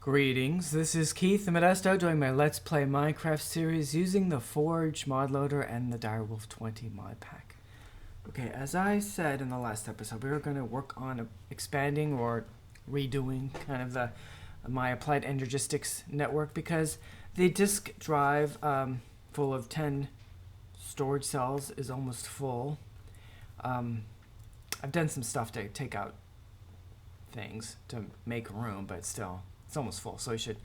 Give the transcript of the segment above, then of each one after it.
Greetings, this is Keith the Modesto doing my Let's Play Minecraft series using the Forge mod loader and the Direwolf 20 mod pack. Okay, as I said in the last episode, we were going to work on expanding or redoing kind of my Applied Energistics Network because the disk drive full of 10 storage cells is almost full. I've done some stuff to take out things to make room, but still. It's almost full, so you should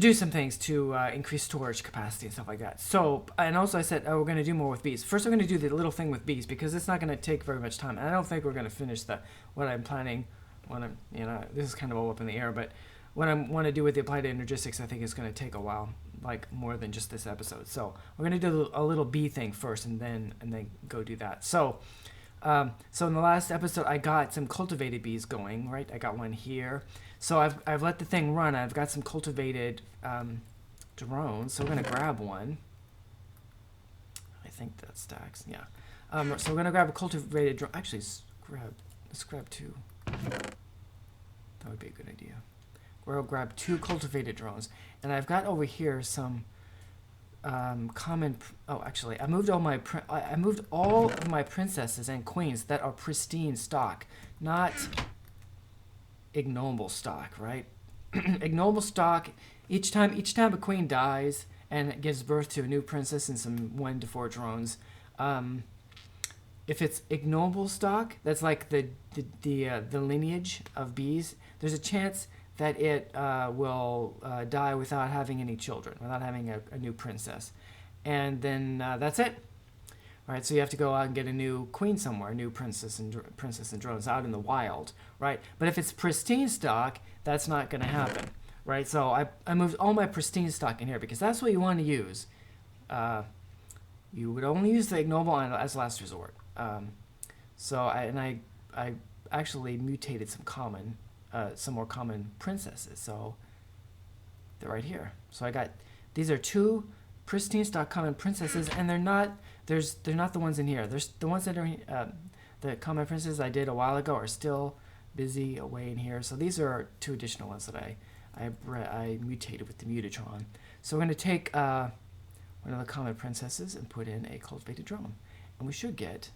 do some things to increase storage capacity and stuff like that. So, and also I said, we're going to do more with bees. First, we're going to do the little thing with bees because it's not going to take very much time. And I don't think we're going to finish what I'm planning. This is kind of all up in the air, but what I want to do with the Applied Energistics, I think is going to take a while, like more than just this episode. So we're going to do a little bee thing first, and then go do that. So in the last episode, I got some cultivated bees going, right? I got one here. So I've let the thing run. I've got some cultivated drones. So we're going to grab one. I think that stacks, yeah. So we're going to grab a cultivated drone. Actually, let's grab two. That would be a good idea. We'll grab 2 cultivated drones. And I've got over here some actually, I moved all of my princesses and queens that are pristine stock, not ignoble stock, right? Ignoble stock, each time a queen dies and gives birth to a new princess and some 1 to 4 drones, if it's ignoble stock, that's like the lineage of bees, there's a chance that it will die without having any children, without having a new princess. And then that's it. Right, so you have to go out and get a new queen somewhere, a new princess and drones out in the wild, right? But if it's pristine stock, that's not going to happen, right? So I moved all my pristine stock in here because that's what you want to use. You would only use the ignoble as last resort. I actually mutated some more common princesses, so they're right here. So these are 2 pristine stock common princesses, and they're not the ones in here. There's the ones that are the common princesses I did a while ago are still busy away in here. So these are 2 additional ones that I mutated with the mutatron. So we're going to take one of the common princesses and put in a cultivated drone, and we should get,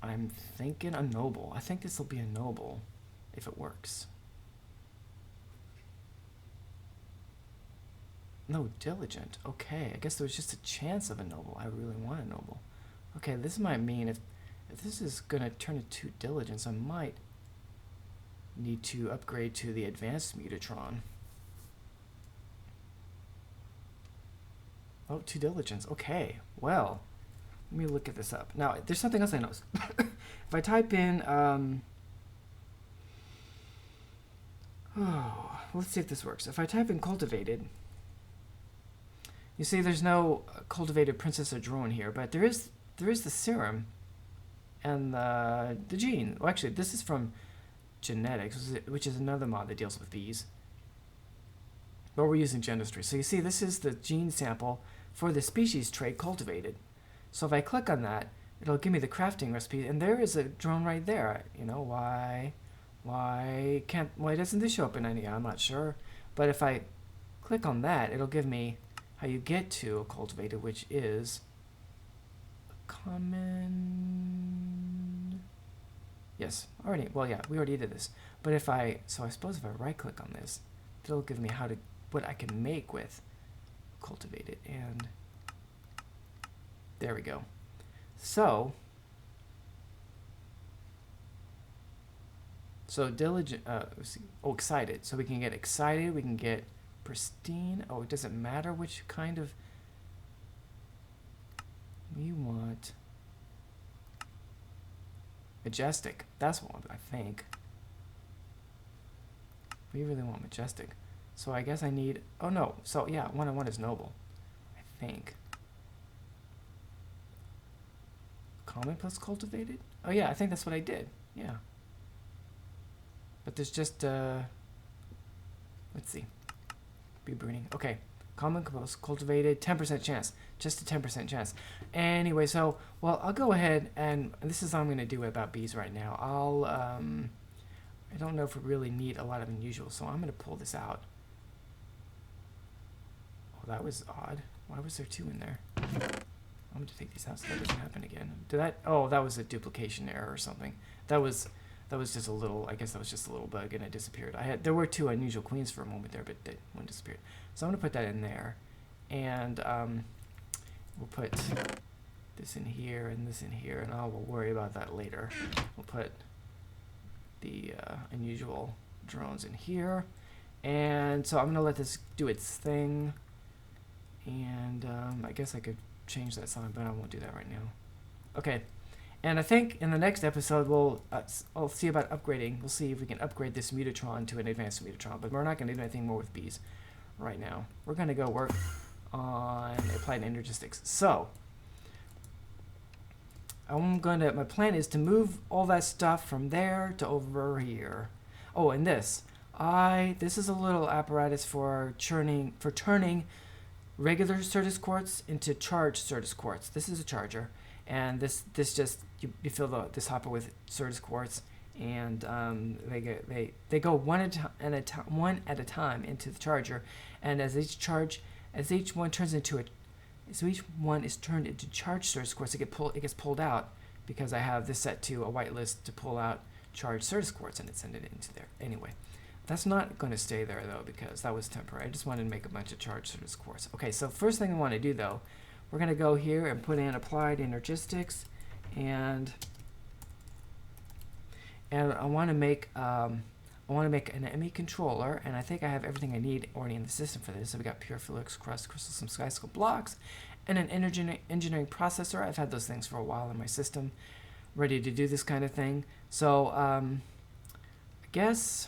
I'm thinking, a noble. I think this will be a noble if it works. No, diligent. Okay, I guess there was just a chance of a noble. I really want a noble. Okay, this might mean if this is going to turn into diligence, I might need to upgrade to the advanced mutatron. Oh, 2 diligence. Okay, well, let me look at this up. Now, there's something else I noticed. If I type in, let's see if this works. If I type in cultivated, you see there's no cultivated princess or drone here, but there is the serum and the gene. Well, actually, this is from genetics, which is another mod that deals with bees. But we're using genistry. So you see, this is the gene sample for the species trait cultivated. So if I click on that, it'll give me the crafting recipe, and there is a drone right there. You know, why doesn't this show up in any? I'm not sure. But if I click on that, it'll give me how you get to a cultivated, which is a common. Yes, already. Well, yeah, we already did this. But I suppose if I right click on this, it'll give me what I can make with cultivated, and there we go. So diligent. Excited. So we can get excited. We can get pristine. Oh, it doesn't matter which kind of. We want majestic. That's what I think. We really want majestic. So I guess I need. Oh no. So yeah, one I want is noble, I think. common plus cultivated? Oh yeah, I think that's what I did. Yeah. But there's just, let's see. Bee burning. Okay. Common plus cultivated, 10% chance. Just a 10% chance. Anyway, so, well, I'll go ahead and this is all I'm going to do about bees right now. I don't know if we really need a lot of unusual, so I'm going to pull this out. Oh, that was odd. Why was there 2 in there? I'm going to take these out so that doesn't happen again. Did that? Oh, that was a duplication error or something. That was just a little, I guess that was just a little bug and it disappeared. There were 2 unusual queens for a moment there, but one disappeared. So I'm going to put that in there. And we'll put this in here and this in here, and we'll worry about that later. We'll put the unusual drones in here. And so I'm going to let this do its thing. And I guess I could change that sign, but I won't do that right now. Okay. And I think in the next episode, I'll see about upgrading. We'll see if we can upgrade this Mutatron to an advanced Mutatron, but we're not going to do anything more with bees right now. We're going to go work on Applied Energistics. So, my plan is to move all that stuff from there to over here. Oh, and this is a little apparatus for turning regular Certus quartz into charged Certus quartz. This is a charger, and this just you fill this hopper with Certus quartz, and they go one at a time into the charger, and as each one is turned into charged Certus quartz, it gets pulled out, because I have this set to a whitelist to pull out charged Certus quartz and send it into there. Anyway, that's not going to stay there though, because that was temporary. I just wanted to make a bunch of charged Certus quartz. Okay, so first thing I want to do though, we're going to go here and put in Applied Energistics, and I want to make an ME controller, and I think I have everything I need already in the system for this. So we got pure Felix crust, crystals, some skyscope blocks, and an engineering processor. I've had those things for a while in my system, ready to do this kind of thing. So I guess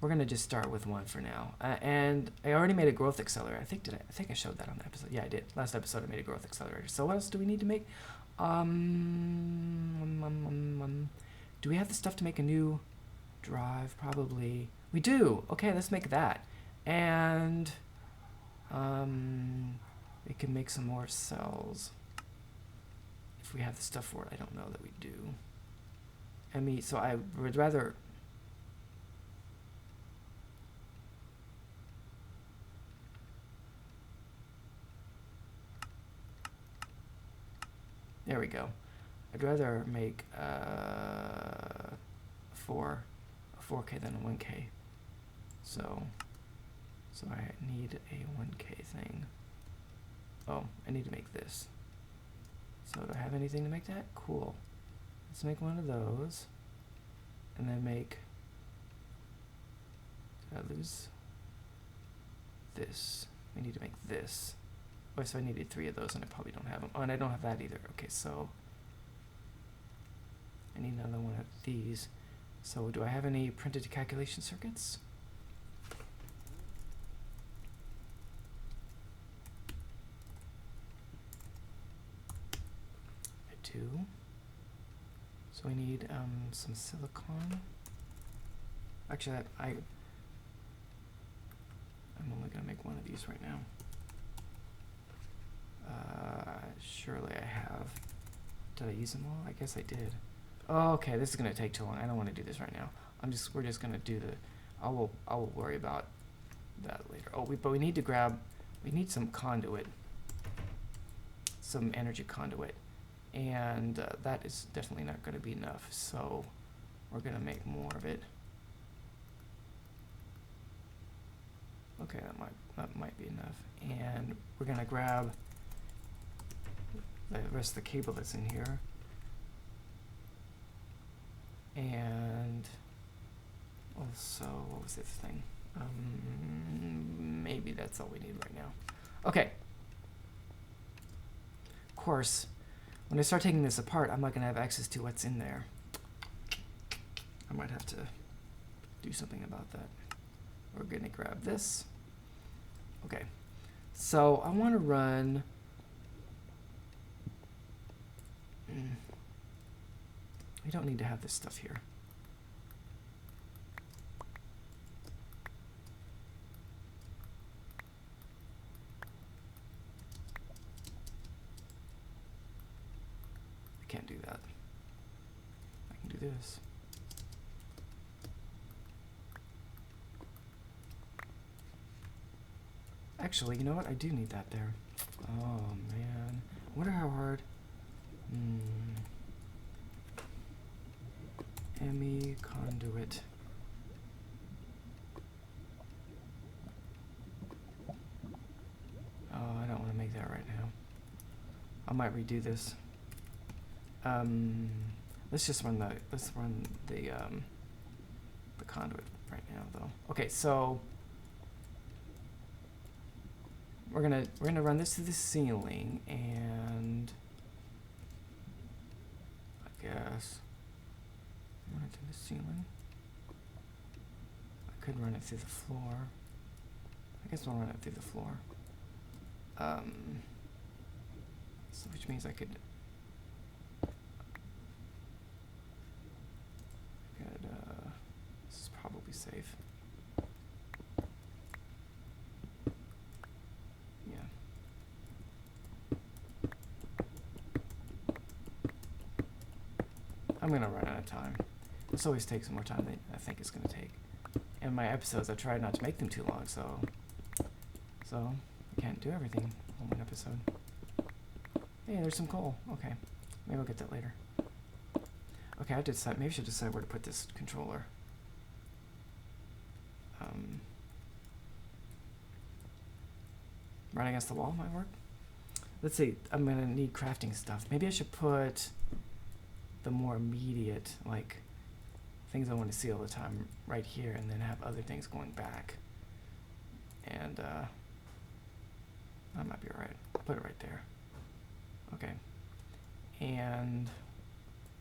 we're gonna just start with one for now. And I already made a growth accelerator. I think I showed that on the episode. Yeah, I did. Last episode I made a growth accelerator. So what else do we need to make? Do we have the stuff to make a new drive? Probably. We do. Okay, let's make that. And we can make some more cells if we have the stuff for it. I don't know that we do. So I would rather. There we go. I'd rather make a 4K than a 1K. So I need a 1K thing. Oh, I need to make this. So do I have anything to make that? Cool. Let's make one of those. And then make, did I lose this? We need to make this. Oh, so I needed 3 of those, and I probably don't have them. Oh, and I don't have that either. Okay, so I need another one of these. So do I have any printed calculation circuits? I do. So I need some silicon. Actually, I'm only going to make one of these right now. Surely I have. Did I use them all? I guess I did. Oh, okay, this is gonna take too long. I don't want to do this right now. We're just gonna do the. I will worry about that later. Oh, but we need some conduit, some energy conduit, and that is definitely not going to be enough. So we're gonna make more of it. Okay, that might be enough, and we're gonna grab the rest of the cable that's in here, and also what was this thing? Maybe that's all we need right now. Okay. Of course, when I start taking this apart, I'm not gonna have access to what's in there. I might have to do something about that. We're gonna grab this. Okay, so I want to run. We don't need to have this stuff here. I can't do that. I can do this. Actually, you know what? I do need that there. Oh, man. I wonder how hard... ME conduit. Oh, I don't want to make that right now. I might redo this. Let's just run the conduit right now, though. Okay, so we're gonna run this to the ceiling, and I guess run it to the ceiling. I could run it through the floor. I guess we'll run it through the floor. So which means I could this is probably safe. Yeah. I'm gonna run out of time. This always takes more time than I think it's gonna take. In my episodes, I try not to make them too long, so I can't do everything on one episode. Hey, there's some coal. Okay, maybe I'll get that later. Okay, I have to decide. Maybe I should decide where to put this controller. Right against the wall might work. Let's see. I'm gonna need crafting stuff. Maybe I should put the more immediate, like, things I want to see all the time right here, and then have other things going back. And that might be alright. I'll put it right there. Okay. And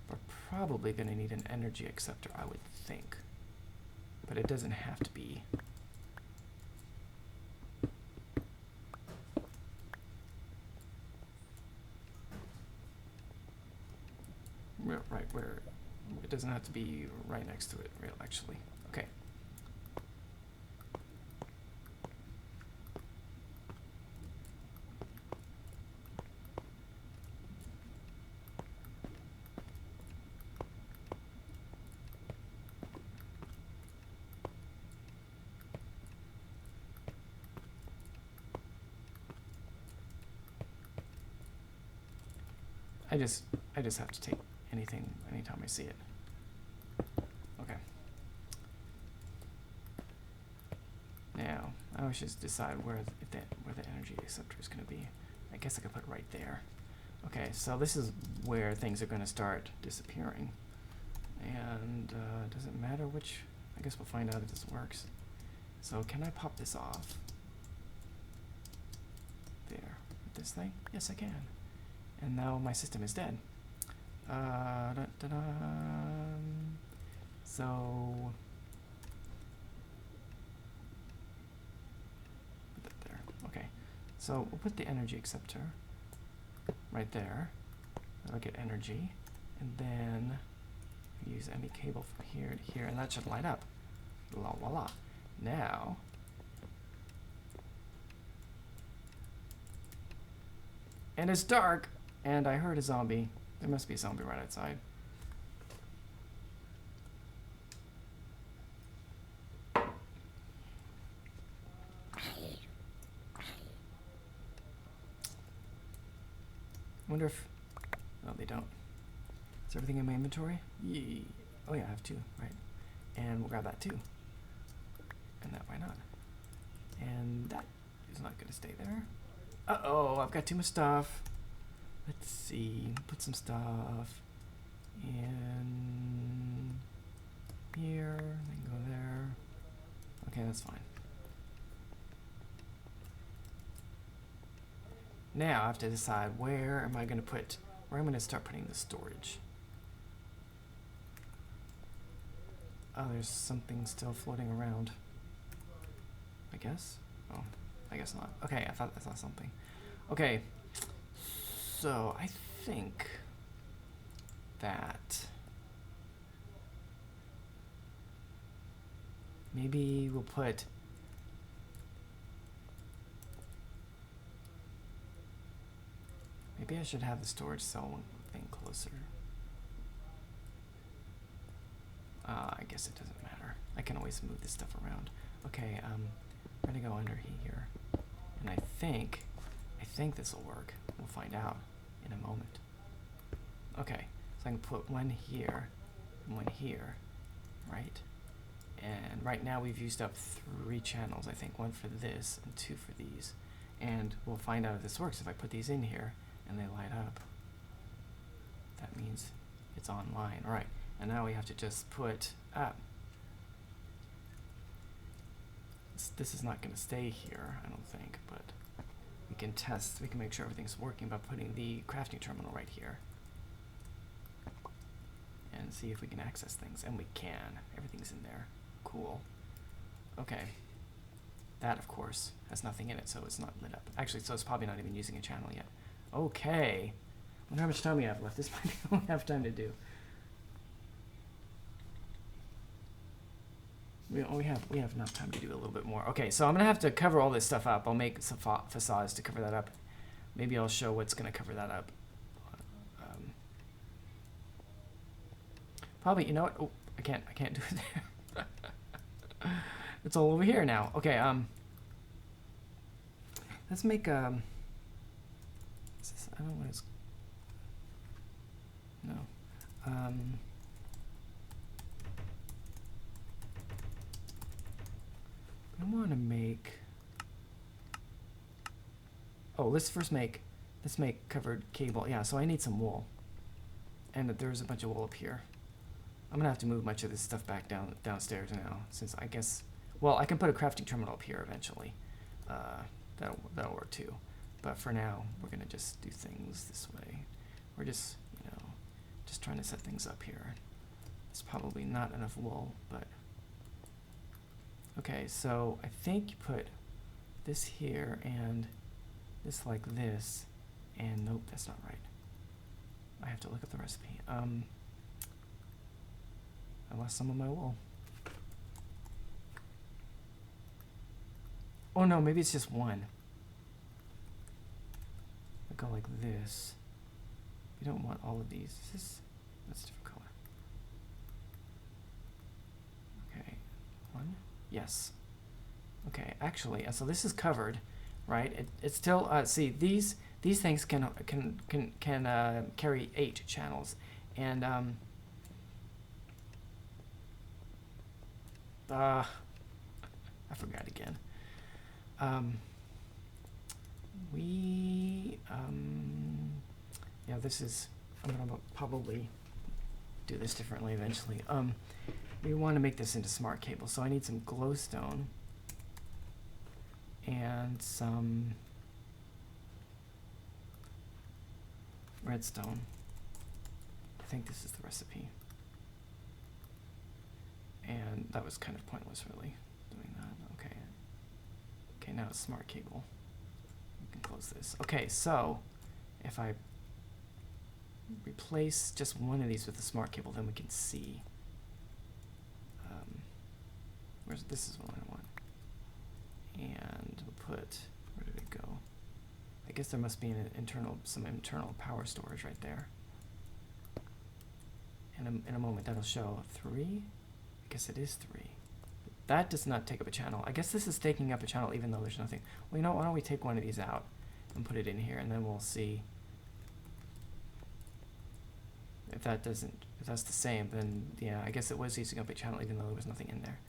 we're probably going to need an energy acceptor, I would think. But it doesn't have to be. Right where it doesn't have to be right next to it, actually. Okay. I just have to take anything anytime I see it. Okay. Now I should just decide where the energy acceptor is going to be. I guess I could put it right there. Okay, so this is where things are going to start disappearing, and it doesn't matter which. I guess we'll find out if this works. So can I pop this off? There, with this thing? Yes, I can. And now my system is dead. So put that there. Okay. So we'll put the energy acceptor right there. That'll get energy, and then use any cable from here to here, and that should light up. Voila. Now and it's dark, and I heard a zombie. There must be a zombie right outside. Wonder if... No, they don't. Is everything in my inventory? Oh yeah, I have two, right. And we'll grab that too. And that, why not? And that is not going to stay there. Uh-oh, I've got too much stuff. Let's see, put some stuff in here, then go there. Okay, that's fine. Now I have to decide where am I going to start putting the storage. Oh, there's something still floating around. I guess? Oh, I guess not. Okay, I thought I saw something. Okay. So I think that Maybe we'll put... Maybe I should have the storage cell thing closer. I guess it doesn't matter. I can always move this stuff around. Okay, we're gonna go under here. And I think this will work. We'll find out in a moment. Okay, so I can put one here and one here, right? And right now we've used up 3 channels, I think. 1 for this and 2 for these. And we'll find out if this works. If I put these in here and they light up, that means it's online. All right, and now we have to just put up. This is not going to stay here, I don't think, but we can test, we can make sure everything's working by putting the crafting terminal right here. And see if we can access things, and we can. Everything's in there. Cool. Okay. That, of course, has nothing in it, so it's not lit up. Actually, so it's probably not even using a channel yet. Okay. I wonder how much time we have left. This might be all we have time to do. We have enough time to do a little bit more. Okay, so I'm gonna have to cover all this stuff up. I'll make some facades to cover that up. Maybe I'll show what's gonna cover that up. Probably, you know what? Oh, I can't do it there. It's all over here now. Okay, let's make I don't know what it's. No. I want to make. Oh, let's make covered cable. Yeah, so I need some wool, and there's a bunch of wool up here. I'm gonna have to move much of this stuff back downstairs now, since I guess. Well, I can put a crafting terminal up here eventually. That'll work too. But for now, we're gonna just do things this way. We're just, just trying to set things up here. It's probably not enough wool, but. Okay, so I think you put this here and this like this, and nope, that's not right. I have to look up the recipe. I lost some of my wool. Oh no, maybe it's just one. I go like this. We don't want all of these. That's a different color. Okay, one. Yes. Okay, actually, so this is covered, right? It's still see these things can carry 8 channels, and I forgot again. Yeah, this is. I'm gonna probably do this differently eventually. We want to make this into smart cable, so I need some glowstone and some redstone. I think this is the recipe. And that was kind of pointless, really, doing that. Okay. Okay, now it's smart cable. We can close this. Okay, so if I replace just one of these with the smart cable, then we can see. This is what I want. And we'll put, where did it go? I guess there must be some internal power storage right there. And in a moment that'll show 3. I guess it is 3. That does not take up a channel. I guess this is taking up a channel even though there's nothing. Well, why don't we take one of these out and put it in here, and then we'll see if that's the same. Then yeah, I guess it was using up a channel even though there was nothing in there.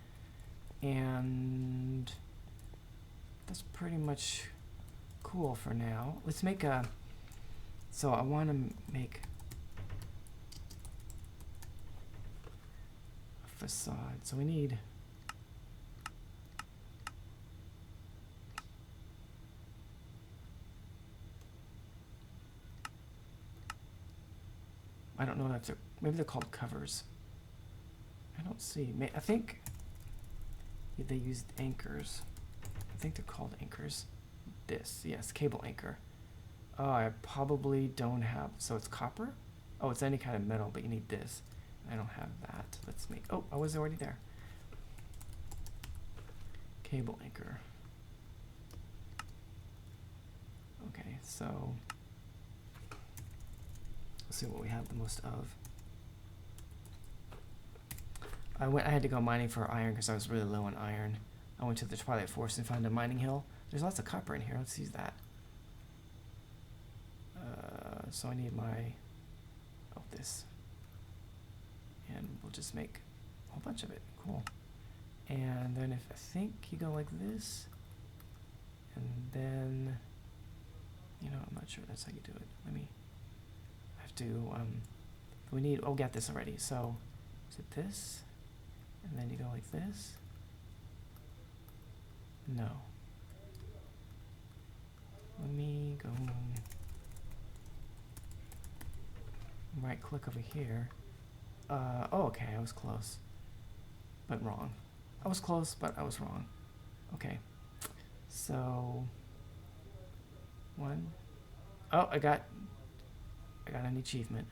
And that's pretty much cool for now. Let's make a. So I want to make a facade. So we need. I don't know if they're, maybe they're called covers. I don't see. I think they used anchors. I think they're called anchors. Yes, cable anchor. Oh, I probably don't have, so it's copper? Oh, it's any kind of metal, but you need this. I don't have that. Let's make, oh, I was already there. cable anchor. Okay, so let's see what we have the most of. I had to go mining for iron because I was really low on iron. I went to the Twilight Forest and found a mining hill. There's lots of copper in here. Let's use that. So I need this. And we'll just make a whole bunch of it. Cool. And then if I think you go like this, and then, I'm not sure that's how you do it. I have to, we got this already. So, is it this? And then you go like this? No. Let me go right click over here. Okay, I was close, but wrong. I was close, but I was wrong. Okay, so I got an achievement.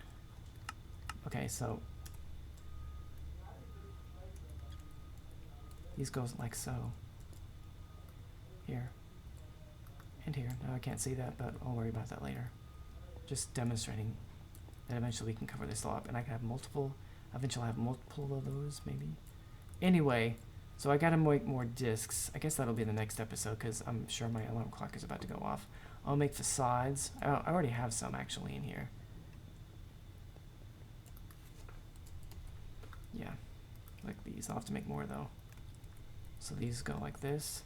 Okay, so these goes like so. Here and here. Now I can't see that, but I'll worry about that later. Just demonstrating that eventually we can cover this all up, and I can have multiple. Eventually, I'll have multiple of those, maybe. Anyway, so I gotta make more discs. I guess that'll be the next episode because I'm sure my alarm clock is about to go off. I'll make facades. I already have some actually in here. Yeah, like these. I'll have to make more though. So these go like this.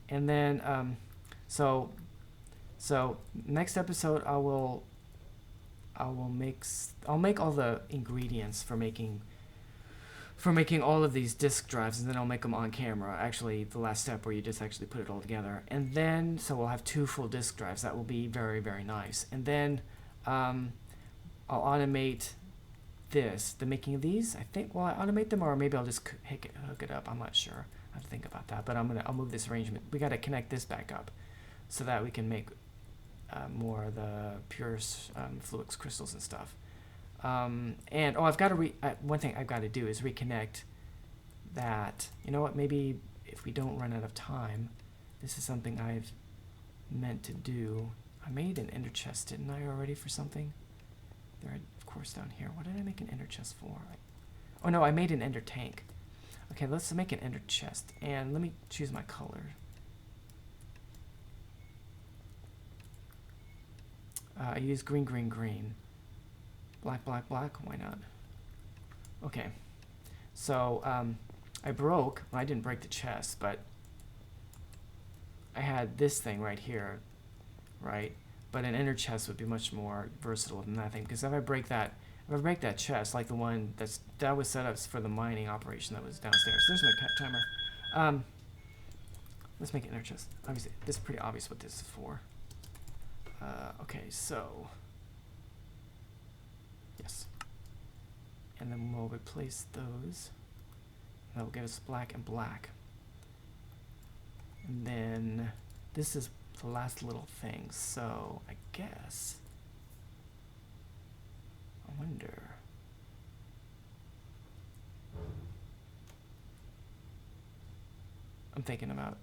And then, so next episode I'll make all the ingredients for making all of these disk drives, and then I'll make them on camera. Actually, the last step where you just actually put it all together, and then so we'll have 2 full disk drives. That will be very, very nice. And then I'll automate the making of these. I think. Will I automate them, or maybe I'll just hook it up? I'm not sure. I have to think about that. But I'll move this arrangement. We got to connect this back up so that we can make more of the pure fluix crystals and stuff. And I've got to one thing I've got to do is reconnect that. You know what? Maybe if we don't run out of time, this is something I've meant to do. I made an ender chest, didn't I already, for something? There, of course, down here. What did I make an ender chest for? Oh no, I made an ender tank. Okay, let's make an ender chest, and let me choose my color. I use green, green, green. Black, black, black. Why not? Okay. So I didn't break the chest, but I had this thing right here, right? But an ender chest would be much more versatile than that thing, because if I break that chest, like the one that was set up for the mining operation that was downstairs. There's my timer. Let's make an ender chest. Obviously, this is pretty obvious what this is for. Okay, so yes, and then we'll replace those. That will give us black and black. And then this is the last little thing. So I guess I wonder. I'm thinking about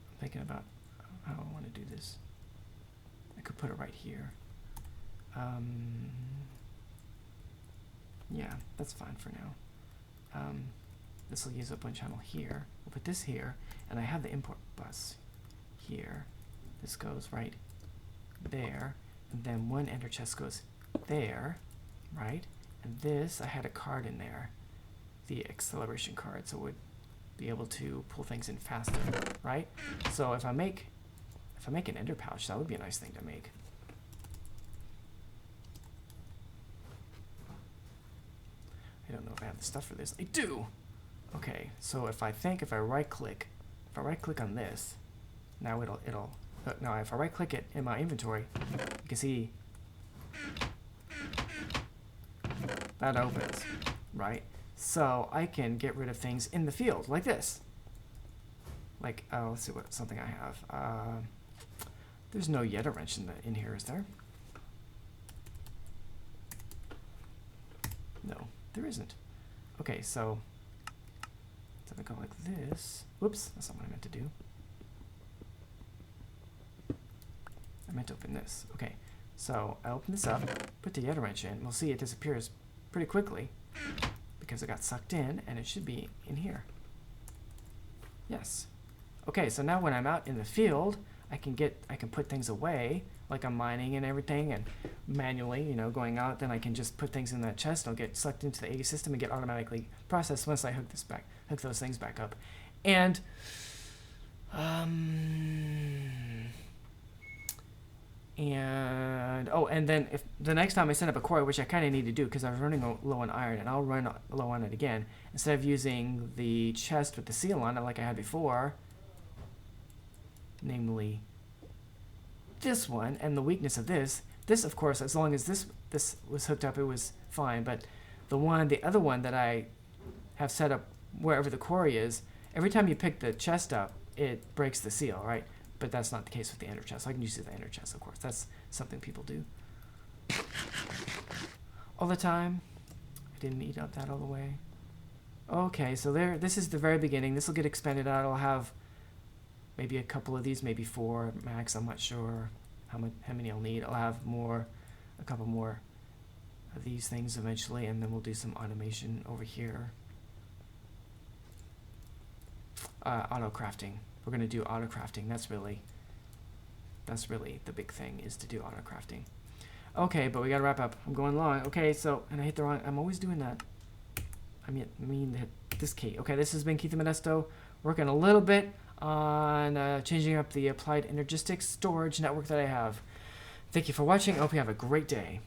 how I want to do this. I could put it right here. Yeah, that's fine for now. This will use up one channel here. We'll put this here, and I have the import bus here. This goes right there, and then one ender chest goes there, right? And this, I had a card in there, the acceleration card, so it would be able to pull things in faster, right? So if I make an ender pouch, that would be a nice thing to make. I don't know if I have the stuff for this. I do! Okay, so if I right click on this, now now if I right click it in my inventory, you can see that opens, right? So I can get rid of things in the field like this. Like, let's see what something I have. There's no Yeta wrench in here, is there? No, there isn't. Okay, so So they go like this. Whoops, that's not what I meant to do. I meant to open this. Okay, so I open this up, put the Yeta wrench in. We'll see it disappears pretty quickly because it got sucked in, and it should be in here. Yes. Okay, so now when I'm out in the field, I can put things away, like I'm mining and everything, and manually, you know, going out. Then I can just put things in that chest. I'll get sucked into the AD system and get automatically processed once I hook those things back up. And and then if the next time I set up a quarry, which I kind of need to do because I was running low on iron, and I'll run low on it again, instead of using the chest with the seal on it like I had before, namely this one, and the weakness of this of course, as long as this was hooked up, it was fine, but the other one that I have set up wherever the quarry is, every time you pick the chest up, it breaks the seal, right? But that's not the case with the ender chest. I can use the ender chest, of course. That's something people do all the time. I didn't eat up that all the way. Okay, so this is the very beginning. This will get expanded out. I'll have maybe a couple of these, maybe 4 max. I'm not sure how many I'll need. I'll have a couple more of these things eventually, and then we'll do some automation over here. Auto crafting. We're going to do auto crafting. That's really the big thing, is to do auto crafting. Okay, but we got to wrap up. I'm going long. Okay, so, and I hit the wrong, I'm always doing that. I mean to hit this key. Okay, this has been Keith Modesto, working a little bit on changing up the Applied Energistics storage network that I have. Thank you for watching. I hope you have a great day.